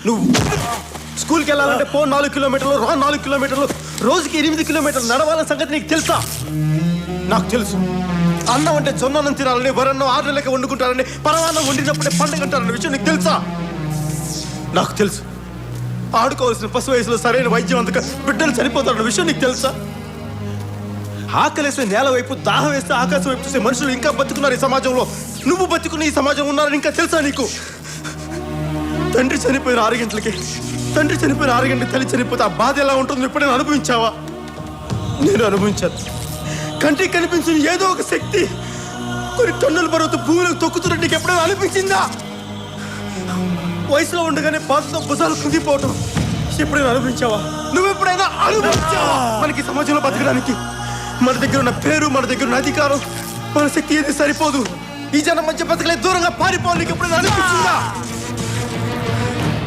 నువ్వు స్కూల్కి వెళ్ళాలంటే 4 కిలోమీటర్లు 4 కిలోమీటర్లు రోజుకి 8 కిలోమీటర్లు నడవాలన్న సంగతి నీకు తెలుసా? నాకు తెలుసు. అన్నం అంటే జొన్నన్నం తినాలని, వరన్నం 6 నెలలకి వండుకుంటారని, పరమాన్నం వండినప్పుడే పండుగ అంటారన్న విషయం నీకు తెలుసా? నాకు తెలుసు. ఆడుకోవాల్సిన పశు వయసులో సరైన వైద్యం అందుక బిడ్డలు చనిపోతారన్న విషయం నీకు తెలుసా? ఆకలేస్తే నేల వైపు, దాహం వేస్తే ఆకాశం వైపు చూసే మనుషులు ఇంకా బతుకున్నారు ఈ సమాజంలో. నువ్వు బతుకున్న ఈ సమాజం ఉన్నారని ఇంకా తెలుసా నీకు? తండ్రి చనిపోయిన 6 గంటలకి తల్లి చనిపోతే ఆ బాధ ఎలా ఉంటుందో ఎప్పుడైనా అనుభవించావా? నేను అనుభవించాను. కంటికి కనిపించిన ఏదో ఒక శక్తి కొన్ని టన్నుల బరువుతో భూమిలోకి తొక్కుతున్నట్టు నీకు ఎప్పుడైనా అనిపించిందా? వయసులో ఉండగానే బాధతో భుజాలు కుంగిపోవటం ఎప్పుడైనా అనుభవించావా? నువ్వు ఎప్పుడైనా అనుభవించావా? మనకి సమాజంలో బతకడానికి మన దగ్గర ఉన్న పేరు, మన దగ్గర ఉన్న అధికారం, మన శక్తి ఏది సరిపోదు. ఈ జనం మధ్య బతకలే దూరంగా పారిపోవాలి. నీకు ఎప్పుడైనా అనిపించిందా?